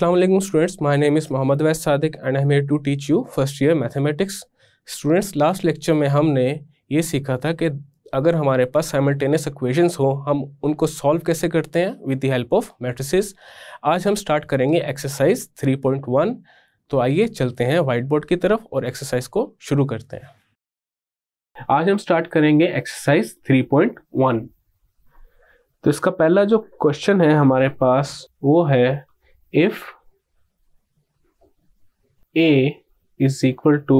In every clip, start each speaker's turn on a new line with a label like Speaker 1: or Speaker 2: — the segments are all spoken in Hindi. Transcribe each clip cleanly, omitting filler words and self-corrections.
Speaker 1: Assalamu alaikum students, my name is Mohammad Wais Sadiq and I am here to teach you first year mathematics. Students, last lecture में हमने ये सीखा था कि अगर हमारे पास साइमल्टेनियस इक्वेशंस हो हम उनको सॉल्व कैसे करते हैं with the help of matrices. आज हम स्टार्ट करेंगे एक्सरसाइज 3.1। तो आइए चलते हैं व्हाइट बोर्ड की तरफ और एक्सरसाइज को शुरू करते हैं। आज हम स्टार्ट करेंगे एक्सरसाइज 3.1। तो इसका पहला जो क्वेश्चन है हमारे पास वो है if A is equal to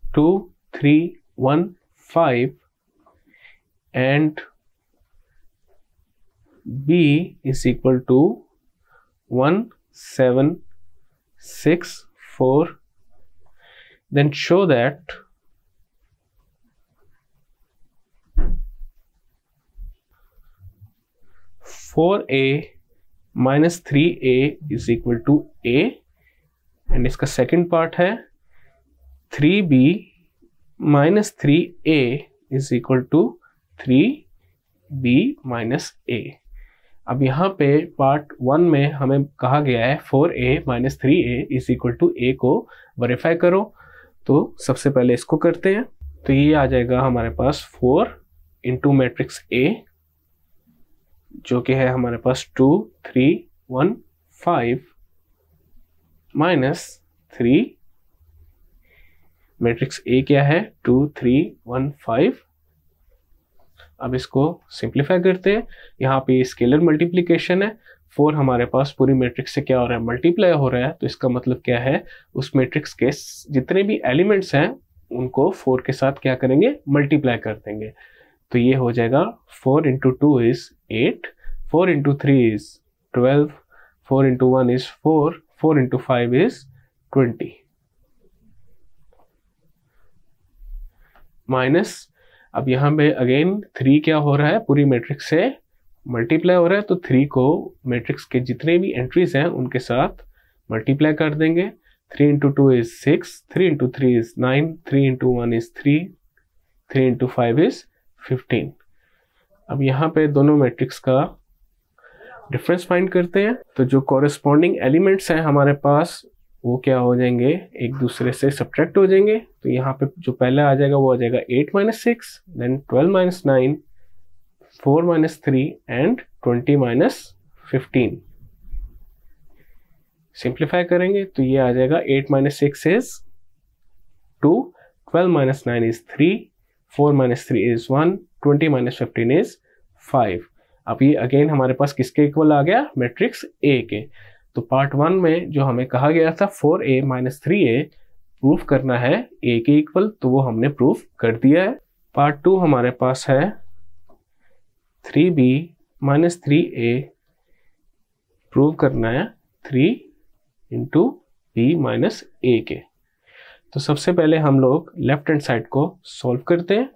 Speaker 1: 2, 3, 1, 5 and B is equal to 1, 7, 6, 4, then show that four A minus 3A is equal to A and इसका सेकेंड पार्ट है 3B minus 3A is equal to 3B minus A। अब यहाँ पे पार्ट 1 में हमें कहा गया है 4A minus 3A is equal to A को वेरीफाई करो। तो सबसे पहले इसको करते हैं। तो ये आ जाएगा हमारे पास 4 इंटू मैट्रिक्स A जो कि है हमारे पास 2, 3, 1, 5 माइनस 3 मैट्रिक्स A क्या है 2, 3, 1, 5। अब इसको सिंप्लीफाई करते हैं। यहाँ पे स्केलर मल्टीप्लिकेशन है। 4 हमारे पास पूरी मैट्रिक्स से क्या हो रहा है मल्टीप्लाई हो रहा है। तो इसका मतलब क्या है उस मैट्रिक्स के जितने भी एलिमेंट्स हैं उनको 4 के साथ क्या करेंगे मल्टीप्लाई कर देंगे। तो ये हो जाएगा 4 into 2 is 8, 4 into 3 is 12, 4 into 1 is 4, 4 into 5 is 20 minus. अब यहाँ पे अगेन 3 क्या हो रहा है पूरी मैट्रिक्स से मल्टीप्लाई हो रहा है। तो 3 को मैट्रिक्स के जितने भी एंट्रीज हैं उनके साथ मल्टीप्लाई कर देंगे। 3 into 2 is 6, 3 into 3 is 9, 3 into 1 is 3, 3 into 5 is 15। अब यहाँ पे दोनों मैट्रिक्स का डिफरेंस फाइंड करते हैं। तो जो कॉरेस्पॉन्डिंग एलिमेंट्स हैं हमारे पास वो क्या हो जाएंगे एक दूसरे से सब्ट्रैक्ट हो जाएंगे। तो यहाँ पे जो पहला आ जाएगा वो आ जाएगा 8 minus 6, then 12 minus 9, 4 minus 3 and 20 minus 15। Simplify करेंगे तो ये आ जाएगा 8 minus 6 is 2, 12 minus 9 is 3, 4 minus 3 is 1, 20 minus 15 is 5। अब ये अगेन हमारे पास किसके इक्वल आ गया मैट्रिक्स A के। तो पार्ट 1 में जो हमें कहा गया था 4A माइनस 3A प्रूफ करना है A के इक्वल, तो वो हमने प्रूफ कर दिया है। पार्ट 2 हमारे पास है 3B माइनस 3A प्रूव करना है 3 इंटू B माइनस A के। तो सबसे पहले हम लोग लेफ्ट हैंड साइड को सॉल्व करते हैं।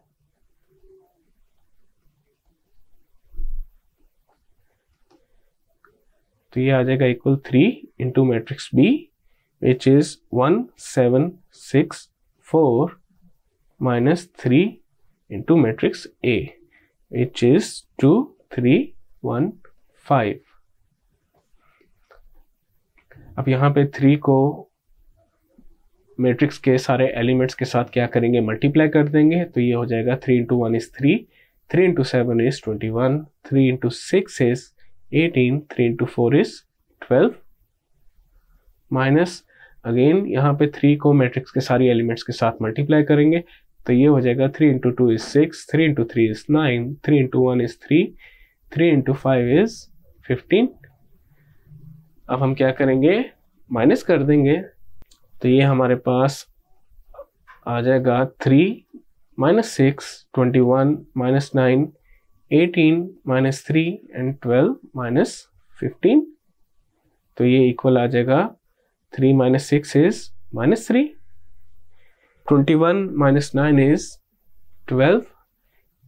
Speaker 1: तो ये आ जाएगा equal 3 into matrix B which is 1, 7, 6, 4 minus 3 into matrix A which is 2, 3, 1, 5। अब यहाँ पे 3 को मैट्रिक्स के सारे एलिमेंट्स के साथ क्या करेंगे मल्टीप्लाई कर देंगे। तो ये हो जाएगा 3 into 1 is 3, 3 into 7 is 21, 3 into 6 is 18, 3 into 4 is 12 minus again यहाँ पे 3 को मैट्रिक्स के सारी एलिमेंट्स के साथ मल्टीप्लाई करेंगे। तो ये हो जाएगा 3 into 2 is 6, 3 into 3 is 9, 3 into 1 is 3, 3 into 5 is 15। अब हम क्या करेंगे माइनस कर देंगे। तो ये हमारे पास आ जाएगा 3 minus 6, 21 minus 9, 18 minus 3 and 12 minus 15। तो ये इक्वल आ जाएगा 3 minus 6 is minus 3, 21 minus 9 is 12,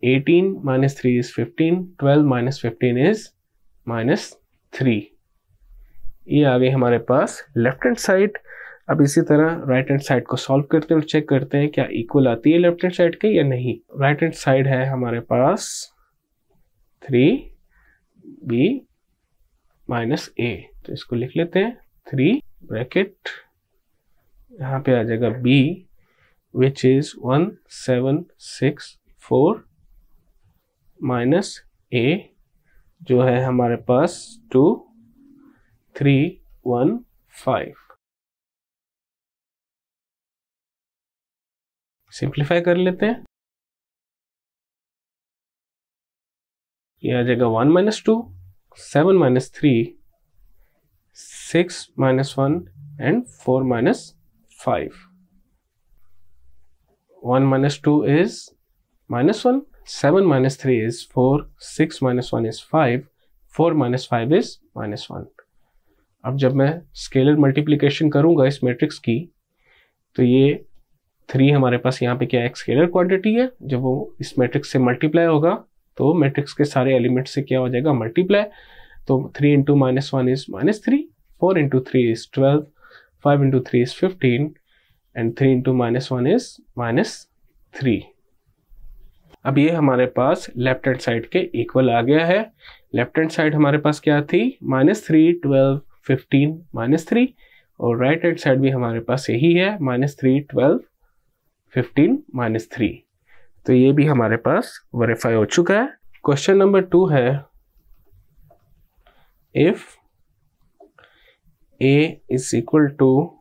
Speaker 1: 18 minus 3 is 15, 12 minus 15 is minus 3। ये आ गई हमारे पास लेफ्ट हैंड साइड। अब इसी तरह राइट हैंड साइड को सॉल्व करते हैं और चेक करते हैं क्या इक्वल आती है लेफ्ट हैंड साइड के या नहीं। राइट हैंड साइड है हमारे पास 3b माइनस ए। तो इसको लिख लेते हैं 3 ब्रैकेट, यहाँ पे आ जाएगा b which is 1764 minus a जो है हमारे पास 2315। सिंप्लीफाई कर लेते हैं, ये आ जाएगा 1 minus 2, 7 minus 3, 6 minus 1 and 4 minus 5। 1 minus 2 is minus 1, 7 minus 3 is 4, 6 minus 1 is 5, 4 minus 5 is minus 1। अब जब मैं स्केलर मल्टीप्लिकेशन करूंगा इस मैट्रिक्स की, तो ये 3 हमारे पास यहाँ पे क्या एक स्केलर क्वांटिटी है, जब वो इस मैट्रिक्स से मल्टीप्लाई होगा तो मैट्रिक्स के सारे एलिमेंट से क्या हो जाएगा मल्टीप्लाई। तो 3 into minus 1 is minus 3, 4 into 3 is 12, 5 into 3 is 15 and 3 into minus 1 is minus 3। अब ये हमारे पास लेफ्ट हैंड साइड के इक्वल आ गया है। लेफ्ट हैंड साइड हमारे पास क्या थी, -3, 12, 15, -3, और राइट हैंड साइड भी हमारे पास यही है, -3, 12, 15, -3। तो ये भी हमारे पास वेरीफाई हो चुका है। क्वेश्चन नंबर 2 है, if a is equal to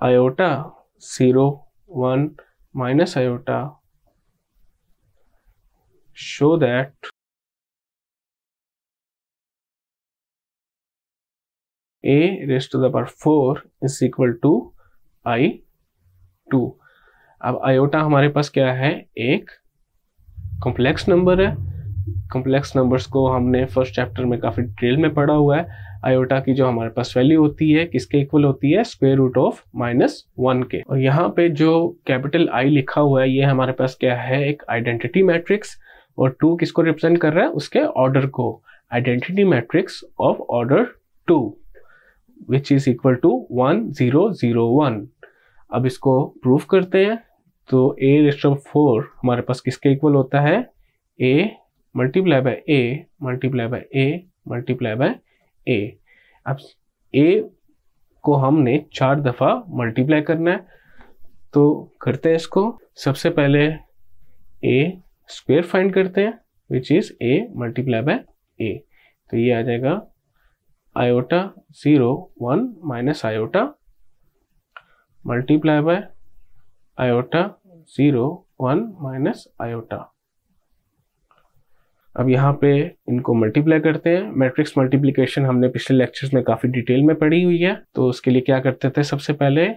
Speaker 1: iota 0, 1 minus iota, show that a raised to the power 4 is equal to i2। अब iota हमारे पास क्या है, एक कॉम्प्लेक्स नंबर है। कॉम्प्लेक्स नंबर्स को हमने फर्स्ट चैप्टर में काफी डिटेल में पढ़ा हुआ है। आयोटा की जो हमारे पास वैल्यू होती है किसके इक्वल होती है, स्क्वायर रूट ऑफ -1 के। और यहाँ पे जो कैपिटल आई लिखा हुआ है ये हमारे पास क्या है, एक आइडेंटिटी मैट्रिक्स, और 2 किसको रिप्रेजेंट कर रहा है, उसके ऑर्डर को। Identity matrix of order 2 which is equal to 1 0 0 1। अब इसको प्रूफ करते हैं। तो a रेज़ टू 4 हमारे पास किसके इक्वल होता है, a multiply by a multiply by a multiply by a। अब a को हमने 4 दफा मल्टीप्लाई करना है, तो करते हैं इसको। सबसे पहले a स्क्वायर फाइंड करते हैं which is a multiply by a। तो ये आ जाएगा iota 0 1 minus iota multiply by iota 0 1 minus iota. अब यहाँ पे इनको मल्टीप्लाई करते हैं। मैट्रिक्स मल्टीप्लिकेशन हमने पिछले लेक्चर्स में काफी डिटेल में पढ़ी हुई है। तो उसके लिए क्या करते थे, सबसे पहले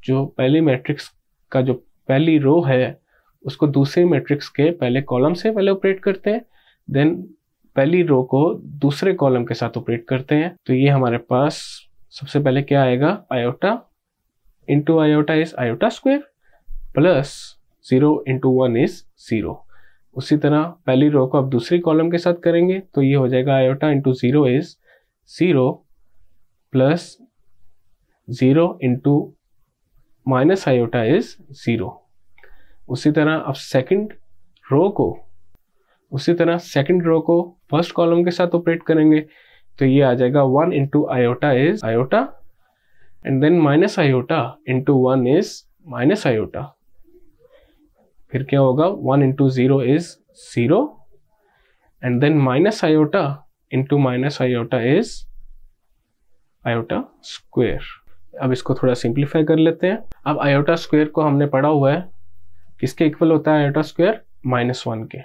Speaker 1: जो पहली मैट्रिक्स का जो पहली रो है उसको दूसरे मैट्रिक्स के पहले कॉलम से पहले ऑपरेट करते हैं, देन पहली रो को दूसरे कॉलम के साथ ऑपरेट करते हैं। तो ये हमारे पास सबसे पहले क्या आएगा, iota into iota is iota square plus 0 into 1 is 0। उसी तरह पहली रो को अब दूसरी कॉलम के साथ करेंगे, तो ये हो जाएगा iota into 0 is 0 plus 0 into minus iota is 0। उसी तरह अब सेकंड रो को फर्स्ट कॉलम के साथ ऑपरेट करेंगे, तो ये आ जाएगा 1 into iota is iota and then minus iota into 1 is minus iota. फिर क्या होगा, 1 into 0 is 0 and then minus iota into minus iota is iota square. अब इसको थोड़ा सिंप्लीफाई कर लेते हैं। अब आयोटा स्क्वायर को हमने पढ़ा हुआ है, किसके इक्वल होता है आयोटा स्क्वायर, -1 के।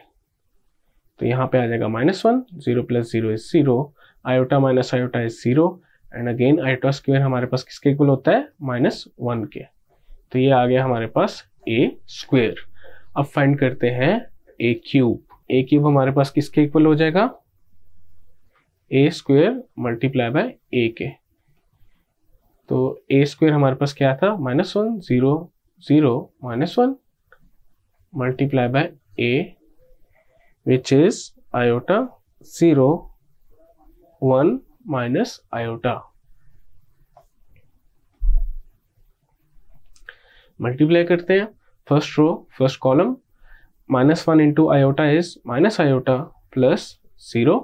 Speaker 1: तो यहाँ पे आ जाएगा -1, 0 plus 0 is 0, iota minus iota is 0 and again iota square हमारे पास किसके इक्वल होता है, -1 के। तो ये आ गया हमारे पास a स्क्वायर। अब फाइंड करते हैं a क्यूब हमारे पास किसके इक्वल हो जाएगा, a square multiply by a के। तो a स्क्वायर हमारे पास क्या था, -1 0 0 -1 multiply by a which is iota 0 1 minus iota। Multiply करते हैं first row first column, -1 into iota is minus iota plus 0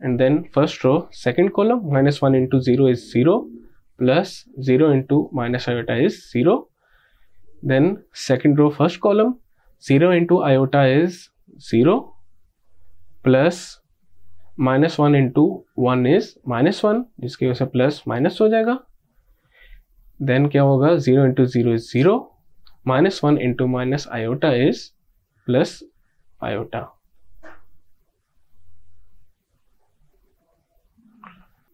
Speaker 1: and then first row second column -1 into 0 is 0 plus 0 into minus iota is 0. Then second row first column 0 into iota is 0 plus -1 into 1 is -1, जिसकी वजह से प्लस माइनस हो जाएगा. देन क्या होगा, 0 into 0 is 0, -1 into minus iota is plus iota.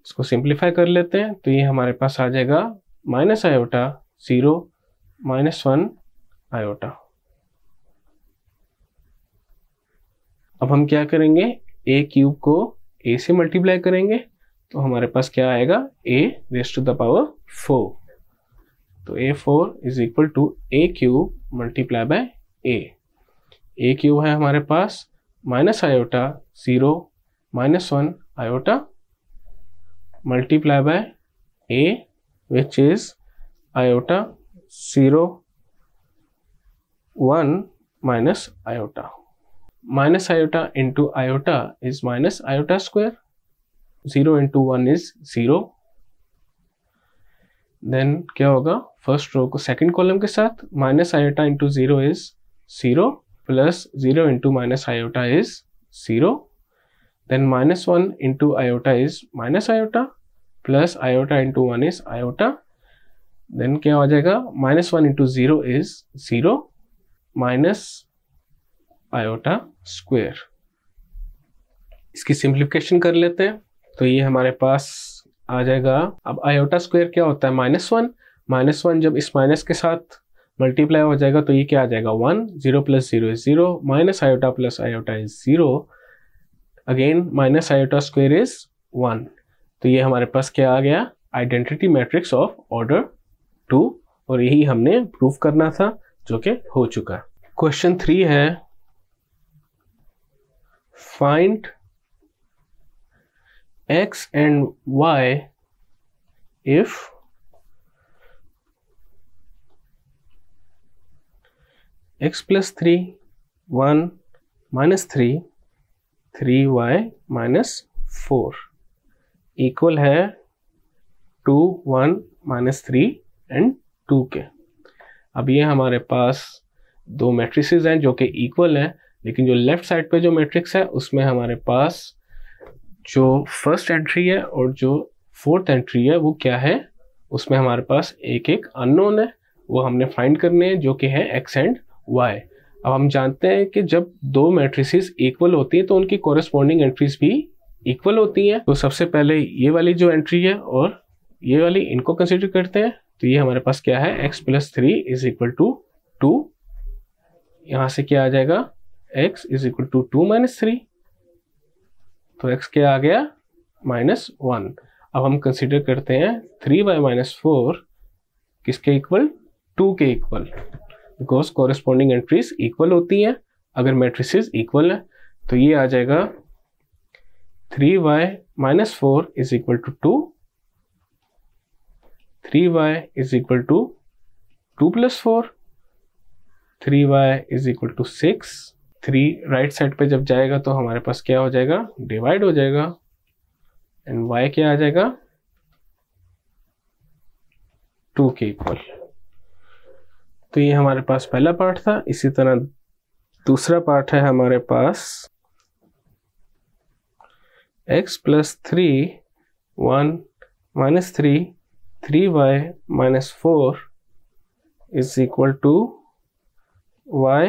Speaker 1: इसको सिंप्लीफाई कर लेते हैं तो ये हमारे पास आ जाएगा माइनस आयोटा 0 -1 आयोटा. अब हम क्या करेंगे, a क्यूब को a से मल्टीप्लाई करेंगे तो हमारे पास क्या आएगा, a raise to the power 4. तो a4 is equal to a cube multiply by a cube है हमारे पास minus iota 0 -1 iota multiply by a, which is iota 0 1 minus iota. Minus iota into iota is minus iota square. 0 into 1 is 0. Then क्या होगा, फर्स्ट रो को सेकंड कॉलम के साथ minus iota into 0 is 0 plus 0 into minus iota is 0. Then -1 into iota is minus iota plus iota into 1 is iota. Then क्या हो जाएगा, -1 into 0 is 0 minus iota square. इसकी सिंप्लीफिकेशन कर लेते हैं तो ये हमारे पास आ जाएगा. अब iota स्क्वायर क्या होता है, -1 जब इस माइनस के साथ मल्टीप्लाई हो जाएगा तो ये क्या आ जाएगा, 1, 0 plus 0 is 0, minus iota plus iota is 0, again minus iota square is 1. तो ये हमारे पास क्या आ गया, आइडेंटिटी मैट्रिक्स ऑफ ऑर्डर 2, और यही हमने प्रूव करना था जो कि हो चुका. क्वेश्चन 3 है, find x and y if x plus 3 1 minus 3 3y minus 4 equal है 2 1 minus 3 and 2 के. अब ये हमारे पास दो मैट्रिसेस हैं जो कि इक्वल हैं, लेकिन जो लेफ्ट साइड पे जो मैट्रिक्स है उसमें हमारे पास जो फर्स्ट एंट्री है और जो फोर्थ एंट्री है वो क्या है, उसमें हमारे पास एक एक अननोन है, वो हमने फाइंड करने हैं जो कि है x एंड y. अब हम जानते हैं कि जब दो मैट्रिसेस इक्वल होती हैं तो उनकी कॉरेस्पॉन्डिंग एंट्रीज भी इक्वल होती हैं. तो सबसे पहले ये वाली जो एंट्री है और ये वाली, इनको कंसिडर करते हैं. तो ये हमारे पास क्या है, x plus 3 is equal to 2. यहाँ से क्या आ जाएगा, x is equal to 2 minus 3. तो x क्या आ गया, -1. अब हम कंसिडर करते हैं 3y minus 4 किसके इक्वल, 2 के equal, because corresponding entries equal होती हैं अगर मैट्रिसेस इक्वल है. तो ये आ जाएगा 3y minus 4 is equal to 2, 3y is equal to 2 plus 4, 3y is equal to 6. 3 right side पे जब जाएगा तो हमारे पास क्या हो जाएगा, डिवाइड हो जाएगा, एंड y क्या आ जाएगा, 2 के इक्वल. तो ये हमारे पास पहला पार्ट था. इसी तरह दूसरा पार्ट है हमारे पास x plus 3 1 minus 3 3y minus 4 is equal to y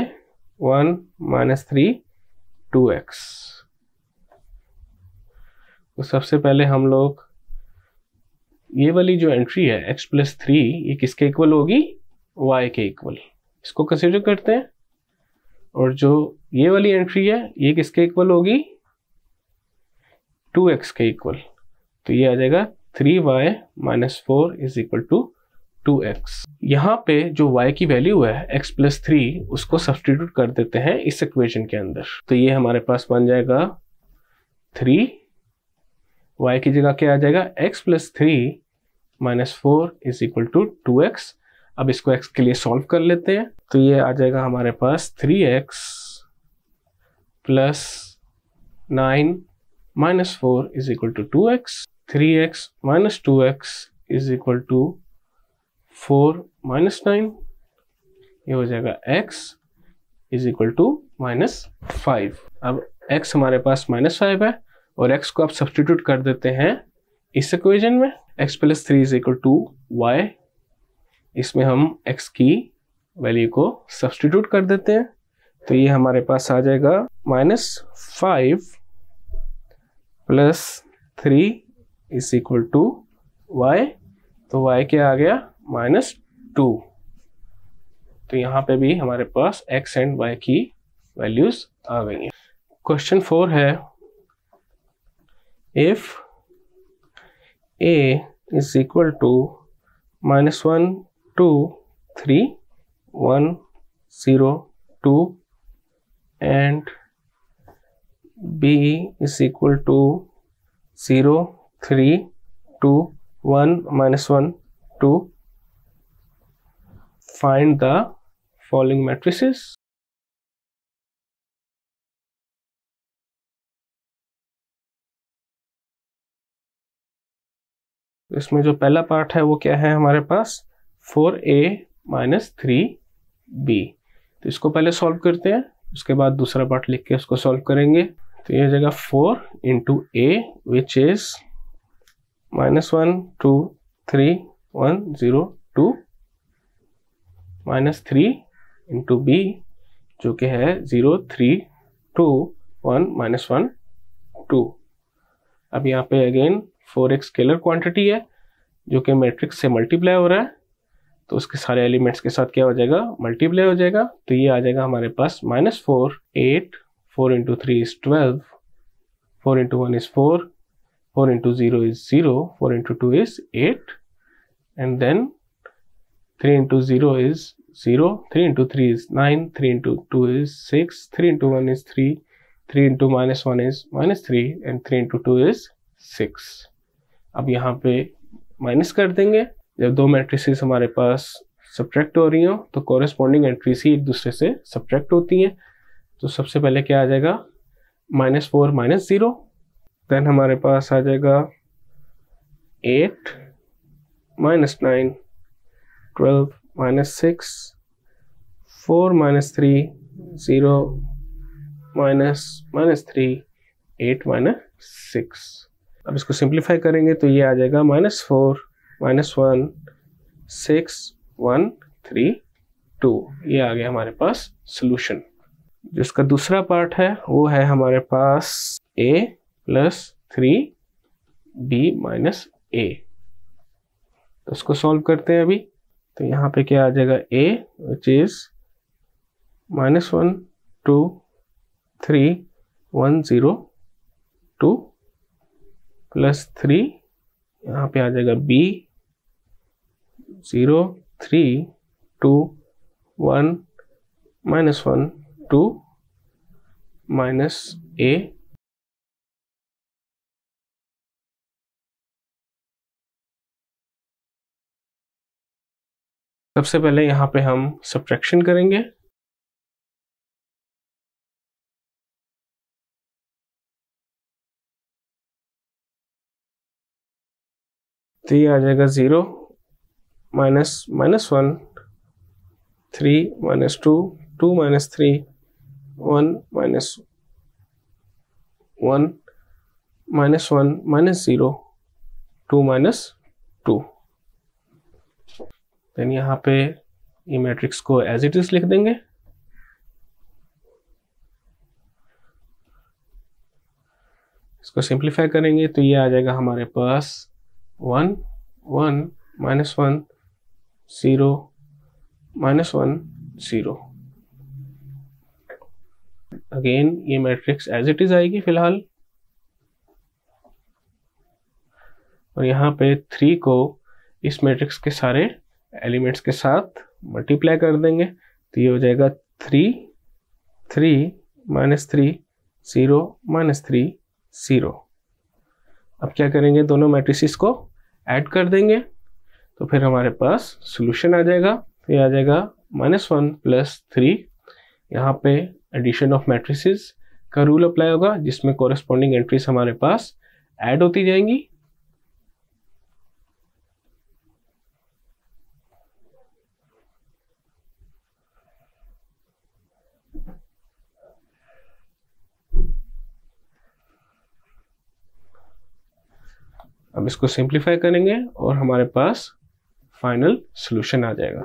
Speaker 1: 1 minus 3 2x. तो सबसे पहले हम लोग ये वाली जो एंट्री है x plus 3, ये किसके इक्वल होगी, y के इक्वल, इसको कंसिडर करते हैं. और जो ये वाली एंट्री है ये किसके इक्वल होगी, 2x के इक्वल. तो ये आ जाएगा 3y minus 4 is equal to 2x. यहाँ पे जो y की वैल्यू है x plus 3, उसको सब्स्टिट्यूट कर देते हैं इस इक्वेशन के अंदर. तो ये हमारे पास बन जाएगा 3, y की जगह क्या आ जाएगा, x plus 3 minus 4 is equal to 2x. अब इसको x के लिए सॉल्व कर लेते हैं. तो ये आ जाएगा हमारे पास 3x plus 9 -4 is equal to 2x, 3x minus 2x is equal to 4 minus 9, ये हो जाएगा x इज इक्वल टू -5। अब x हमारे पास -5 है और x को आप सब्सटीट्यूट कर देते हैं इस इक्वेशन में, x plus 3 is equal to y, इसमें हम x की वैल्यू को सब्सटीट्यूट कर देते हैं, तो ये हमारे पास आ जाएगा -5 plus 3 is equal to y, तो y क्या आ गया -2। तो यहाँ पे भी हमारे पास x एंड y की वैल्यूज आ गई हैं। क्वेश्चन 4 है, if a is equal to -1 2 3 1 0 2 and b is equal to 0 3 2 1 -1 2, find the following matrices। इसमें जो पहला पार्ट है वो क्या है हमारे पास, 4a माइनस 3b, तो इसको पहले सॉल्व करते हैं, उसके बाद दूसरा पार्ट लिख के उसको सॉल्व करेंगे। तो ये हो जाएगा 4 into a which is -1 2 3 1 0 2 minus 3 into b जो कि है 0 3 2 1 -1 2। अब यहाँ पे अगेन 4x स्केलर क्वांटिटी है जो कि मैट्रिक्स से मल्टीप्लाई हो रहा है, तो उसके सारे एलिमेंट्स के साथ क्या हो जाएगा, मल्टीप्लाई हो जाएगा। तो ये आ जाएगा हमारे पास -4 8 4 into 3 is 12 4 into 1 is 4 4 into 0 is 0 4 into 2 is 8 and then 3 into 0 is 0 3 into 3 is 9 3 into 2 is 6 3 into 1 is 3 3 into -1 is -3 and 3 into 2 is 6। अब यहाँ पे माइनस कर देंगे, जब दो मैट्रिसेस हमारे पास सब्ट्रैक्ट हो रही हो तो कॉरेस्पॉन्डिंग एंट्रीज ही एक दूसरे से सब्ट्रैक्ट होती हैं। तो सबसे पहले क्या आ जाएगा, -4 -0, देन हमारे पास आ जाएगा 8 -9 12 -6 4 -3 0 -3 8 -6। अब इसको सिंप्लीफाई करेंगे तो ये आ जाएगा -4 -1 6 1 3 2, ये आ गया हमारे पास सॉल्यूशन। जिसका दूसरा पार्ट है वो है हमारे पास a plus 3b minus a, तो उसको सॉल्व करते हैं अभी। तो यहाँ पे क्या आ जाएगा, a विच इज -1 2 3 1 0 2 प्लस 3, यहाँ पे आ जाएगा b 0 3 2 1 -1 2 माइनस a, सबसे पहले यहाँ पे हम सब्ट्रैक्शन करेंगे। तो ये आ जाएगा 0 -1 3 -2 2 -3 1 -1 -1 -0 2 -2। देन यहाँ पे ये मैट्रिक्स को एज इट इज लिख देंगे। इसको सिंप्लीफाई करेंगे तो ये आ जाएगा हमारे पास 1 1 -1 0 -1 0। अगेन ये मैट्रिक्स एज इट इज आएगी फिलहाल, और यहाँ पे 3 को इस मैट्रिक्स के सारे एलिमेंट्स के साथ मल्टीप्लाई कर देंगे तो ये हो जाएगा 3 3 -3 0 -3 0। अब क्या करेंगे, दोनों मैट्रिसेस को ऐड कर देंगे तो फिर हमारे पास सॉल्यूशन आ जाएगा। तो ये आ जाएगा -1 + 3, यहाँ पे एडिशन ऑफ मैट्रिसेस का रूल अप्लाई होगा, जिसमें कोरेस्पॉन्डिंग एंट्रीज हमारे पास ऐड होती जाएंगी। अब इसको सिंप्लीफाई करेंगे और हमारे पास फाइनल सॉल्यूशन आ जाएगा।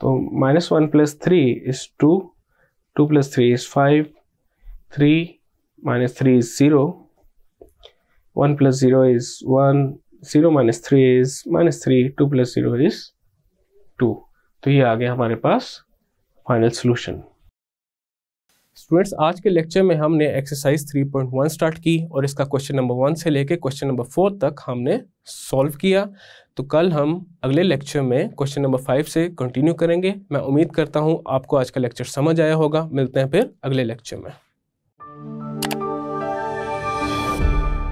Speaker 1: तो -1 + 3 is 2, 2 + 3 is 5, 3 - 3 is 0, 1 + 0 is 1, 0 - 3 is -3, 2 + 0 is 2। तो ये आ गया हमारे पास फाइनल सॉल्यूशन। स्टूडेंट्स, आज के लेक्चर में हमने एक्सरसाइज 3.1 स्टार्ट की और इसका क्वेश्चन नंबर 1 से लेके क्वेश्चन नंबर 4 तक हमने सॉल्व किया। तो कल हम अगले लेक्चर में क्वेश्चन नंबर 5 से कंटिन्यू करेंगे। मैं उम्मीद करता हूँ आपको आज का लेक्चर समझ आया होगा। मिलते हैं फिर अगले लेक्चर में।